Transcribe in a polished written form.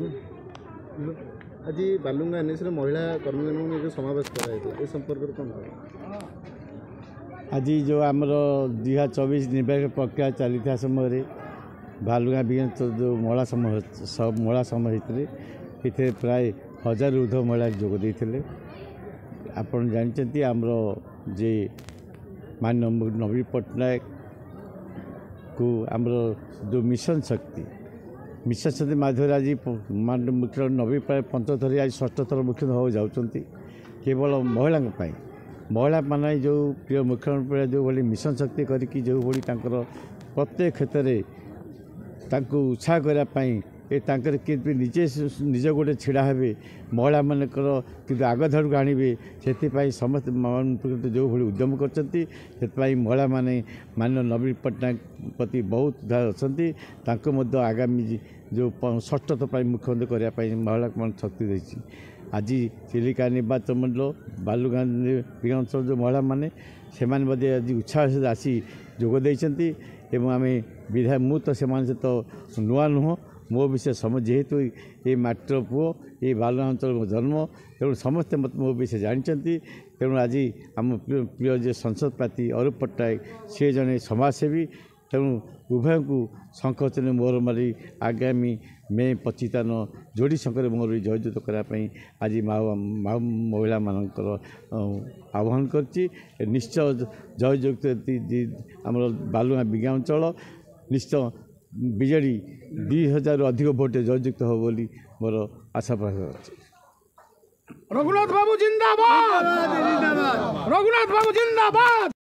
आज बालुंगा एनएस महिला कर्मी जो समावेश कराई संपर्क कौन आज जो आमर 2024 निर्वाचन प्रक्रिया चली समय बालुगा जो महिला समूह होते प्राय 1000 ऊर्ध महिला जोगदे आप जानते आमर जे माननीय नवीन पट्टनायक को आमर जो मिशन शक्ति माध्यम आज माननीय मुख्य नवीन प्राय 5 थर आज 6ठ थर मुख्यमंत्री हो जाती केवल महिला महिला माने जो प्रिय मुख्यमंत्री जो भाई मिशन शक्ति करके जो भाई प्रत्येक क्षेत्र में उत्साह करने कि निजे निज गोटे छिड़ा हे महिला मानकर कि आग धड़क आणवे से समस्त जो भाई उद्यम कर महिला माने माननीय नवीन पट्टनायक प्रति बहुत अच्छा आगामी जो 6ठ थर मुख्यमंत्री करने महिला मान शक्ति देती आज चिलिका निर्वाचन मंडल बालुगा अंचल जो महिला माने से आज उत्साह सहित आसी जोगदे आम विधायक मु तो से नुआ नुह मो विषय समझ जेहेतु ये माटर पुओ ये बालुगा अंचल जन्म तेणु समस्ते मत मो विषय जानते तेणु आज आम प्रिय जो संसद प्रार्थी अरूप पट्टनायक सी जड़े समाजसेवी तेणु उभय को शंख चिन्ह मोहर मारी आगामी मे 25 तारिख जोड़ी शंकर मोहर जयजुत करने आज महिला मानकर आह्वान करछि निश्चय जयजुक्त आम बालुगा विज्ञान अंचल निश्चय बीजेडी 2000 अधिक भोट जयजुक्त हो बोली मोर आशा प्रकाश अच्छे। रघुनाथ बाबू जिंदाबाद, रघुनाथ बाबू जिंदाबाद।